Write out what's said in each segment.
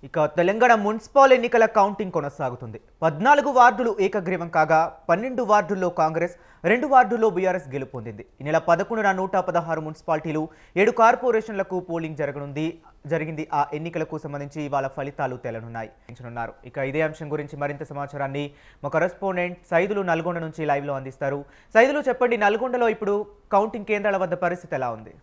ఇక తెలంగాణ మున్సిపల్ ఎన్నికల కౌంటింగ్ కొనసాగుతుంది. 14 వార్డులు ఏకగ్రీవం కాగా 12 వార్డుల్లో కాంగ్రెస్, 2 వార్డుల్లో బీఆర్ఎస్ గెలుపొందింది. ఈ నెల 11న 116 మున్సిపాలిటీలు, 7 కార్పొరేషన్లకు పోలింగ్ జరిగింది. ఆ ఎన్నికలకు సంబంధించి ఇవాళ ఫలితాలు తేలనున్నాయి. ఇక ఇదే అంశం గురించి మరింత సమాచారాన్ని మా కరెస్పాండెంట్ సైదులు నల్గొండ నుంచి లైవ్ లో అందిస్తారు. సైదులు చెప్పండి, నల్గొండలో ఇప్పుడు కౌంటింగ్ కేంద్రాల వద్ద పరిస్థితి ఎలా ఉంది?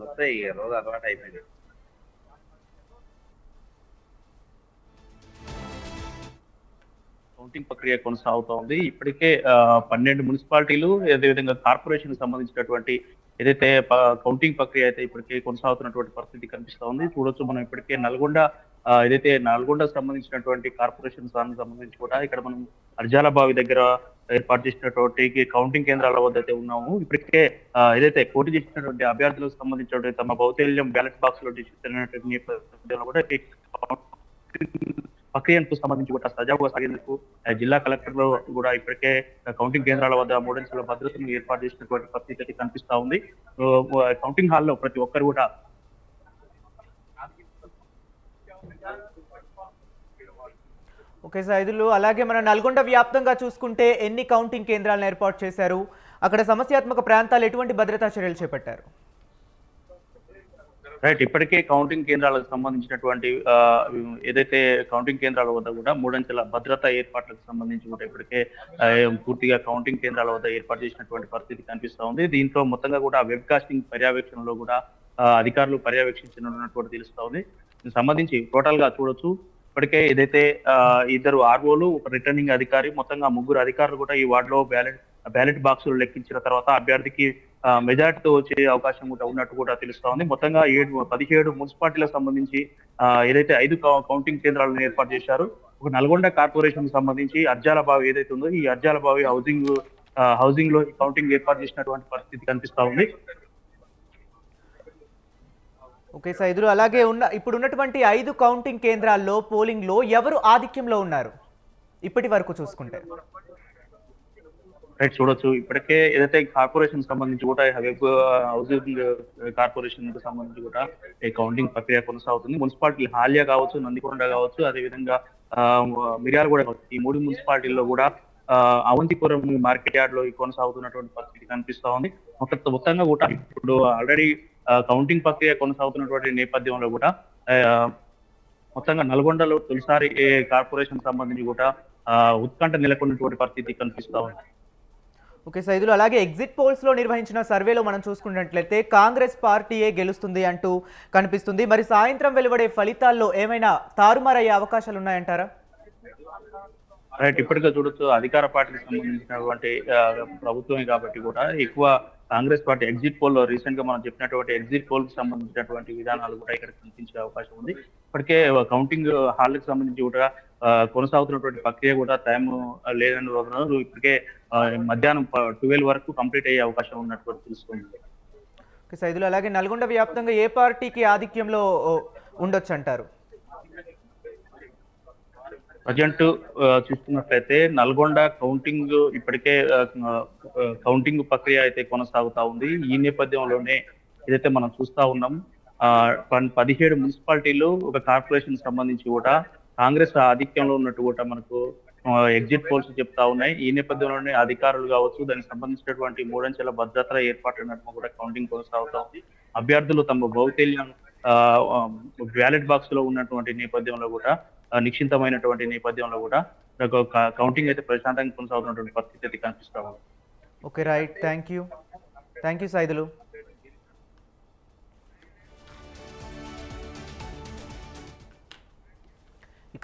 మొత్తం ఈ రోజు అలవాటు అయిపోయింది. కౌంటింగ్ ప్రక్రియ కొనసాగుతోంది. ఇప్పటికే 12 మున్సిపాలిటీలు, అదేవిధంగా కార్పొరేషన్ సంబంధించినటువంటి ఏదైతే కౌంటింగ్ ప్రక్రియ అయితే ఇప్పటికే కొనసాగుతున్నటువంటి పరిస్థితి కనిపిస్తా ఉంది. చూడొచ్చు మనం ఇప్పటికే నల్గొండ ఏదైతే నల్గొండకు సంబంధించినటువంటి కార్పొరేషన్ సంబంధించి కూడా ఇక్కడ మనం అర్జాల బావి దగ్గర ఏర్పాటు చేసినటువంటి కౌంటింగ్ కేంద్రాల వద్ద అయితే ఉన్నాము. ఇప్పటికే ఏదైతే పోటీ చేసినటువంటి అభ్యర్థులకు సంబంధించినటువంటి తమ భౌతల్యం బ్యాలెట్ బాక్స్ లో డిజిటల్ నేపథ్యంలో కూడా ప్రక్రియకు సంబంధించి కూడా సజావుగా సాగేందుకు జిల్లా కలెక్టర్లు కూడా ఇప్పటికే కౌంటింగ్ కేంద్రాల వద్ద మూడంచెల భద్రతను ఏర్పాటు చేసినటువంటి పరిస్థితి కనిపిస్తా ఉంది. కౌంటింగ్ హాల్లో ప్రతి ఒక్కరు కూడా ఓకే సైదులు, అలాగే మన నల్గొండ వ్యాప్తంగా చూసుకుంటే ఎన్ని కౌంటింగ్ కేంద్రాలను ఏర్పాటు చేశారు? అక్కడ సమస్యాత్మక ప్రాంతాలు ఎటువంటి భద్రతా చర్యలు చేపట్టారు? రైట్, ఇప్పటికే కౌంటింగ్ కేంద్రాలకు సంబంధించినటువంటి ఏదైతే కౌంటింగ్ కేంద్రాల వద్ద కూడా మూడంచెల భద్రతా ఏర్పాట్లకు సంబంధించి కూడా ఇప్పటికే పూర్తిగా కౌంటింగ్ కేంద్రాల వద్ద ఏర్పాటు చేసినటువంటి పరిస్థితి కనిపిస్తా ఉంది. దీంట్లో మొత్తంగా కూడా వెబ్ కాస్టింగ్ పర్యవేక్షణలో కూడా అధికారులు పర్యవేక్షించనున్నటువంటి తెలుస్తా ఉంది. దీనికి సంబంధించి టోటల్ గా చూడొచ్చు, ఇప్పటికే ఏదైతే 2 ఆర్ఓలు, ఒక రిటర్నింగ్ అధికారి, మొత్తంగా 3 అధికారులు కూడా ఈ వార్డులో బ్యాలెట్ బాక్సులు లెక్కించిన తర్వాత అభ్యర్థికి మెజార్టీతో వచ్చే అవకాశం కూడా ఉన్నట్టు కూడా తెలుస్తా ఉంది. మొత్తంగా 17 మున్సిపాలిటీలకు సంబంధించి ఏదైతే 5 కౌంటింగ్ కేంద్రాలను ఏర్పాటు చేశారు. ఒక నల్గొండ కార్పొరేషన్ సంబంధించి అర్జాల బావి ఏదైతే ఉందో ఈ అర్జాల బావి హౌసింగ్ లో కౌంటింగ్ ఏర్పాటు చేసినటువంటి పరిస్థితి కనిపిస్తా ఉంది. ఓకే సైదులు, అలాగే ఇప్పుడు ఉన్నటువంటి 5 కౌంటింగ్ కేంద్రాల్లో పోలింగ్ లో ఎవరు ఆధిక్యంలో ఉన్నారు ఇప్పటి వరకు చూసుకుంటే? రైట్, చూడొచ్చు, ఇప్పటికే ఏదైతే కార్పొరేషన్ సంబంధించి కూడా వెబ్ హౌసింగ్ కార్పొరేషన్ కు సంబంధించి కూడా ఈ కౌంటింగ్ ప్రక్రియ కొనసాగుతుంది. మున్సిపాలిటీ హాల్యా కావచ్చు, నందికొండ కావచ్చు, అదేవిధంగా మిర్యాలగూడ కావచ్చు, ఈ 3 మున్సిపాలిటీల్లో కూడా అవంతిపురం మార్కెట్ యార్డ్ లో కొనసాగుతున్నటువంటి పరిస్థితి కనిపిస్తా ఉంది. మొత్తంగా కూడా ఇప్పుడు ఆల్రెడీ కౌంటింగ్ ప్రక్రియ కొనసాగుతున్నటువంటి నేపథ్యంలో కూడా మొత్తంగా నల్గొండలో తొలిసారి కార్పొరేషన్ సంబంధించి కూడా ఉత్కంఠ నెలకొన్నటువంటి పరిస్థితి కనిపిస్తా ఉంది. ఓకే సైదులు, అలాగే ఎగ్జిట్ పోల్స్ లో నిర్వహించిన సర్వేలో మనం చూసుకున్నట్లయితే కాంగ్రెస్ పార్టీయే గెలుస్తుంది అంటూ కనిపిస్తుంది. మరి సాయంత్రం వెలువడే ఫలితాల్లో ఏమైనా తారుమారయ్యే అవకాశాలు ఉన్నాయంటారా? రైట్, ఇప్పటికే చూడొచ్చు, అధికార పార్టీకి సంబంధించినటువంటి ప్రభుత్వమే కాబట్టి కూడా ఎక్కువ కాంగ్రెస్ పార్టీ ఎగ్జిట్ పోల్ లో రీసెంట్ గా మనం చెప్పినటువంటి ఎగ్జిట్ పోల్ కి సంబంధించినటువంటి విధానాలు కూడా ఇక్కడ కనిపించే అవకాశం ఉంది. ఇప్పటికే కౌంటింగ్ హాల్ కి సంబంధించి కూడా కొనసాగుతున్నటువంటి ప్రక్రియ కూడా టైం లేదని రోజున ఇప్పటికే మధ్యాహ్నం 12 వరకు కంప్లీట్ అయ్యే అవకాశం ఉన్నటువంటి తెలుస్తుంది. సైదులు, అలాగే నల్గొండ వ్యాప్తంగా ఏ పార్టీకి ఆధిక్యంలో ఉండొచ్చు అంటారు? ప్రజెంట్ చూస్తున్నట్లయితే నల్గొండ కౌంటింగ్ ఇప్పటికే కౌంటింగ్ ప్రక్రియ అయితే కొనసాగుతా ఉంది. ఈ నేపథ్యంలోనే ఏదైతే మనం చూస్తా ఉన్నాం, 17 మున్సిపాలిటీలు, ఒక కార్పొరేషన్ సంబంధించి కూడా కాంగ్రెస్ ఆధిక్యంలో ఉన్నట్టు కూడా మనకు ఎగ్జిట్ పోల్స్ చెప్తా ఉన్నాయి. ఈ నేపథ్యంలోనే అధికారులు కావచ్చు, దానికి సంబంధించినటువంటి మూడంచెల భద్రత ఏర్పాటు కూడా కౌంటింగ్ కొనసాగుతా ఉంది. అభ్యర్థులు తమ భౌతల్యం బ్యాలెట్ బాక్స్ లో ఉన్నటువంటి నేపథ్యంలో కూడా నిశ్చింతమైనటువంటి నేపథ్యంలో కూడా కౌంటింగ్ అయితే ప్రశాంతంగా కొనసాగుతున్నటువంటి పరిస్థితి అయితే కనిపిస్తా ఉంది. Okay right, thank you Saidulu.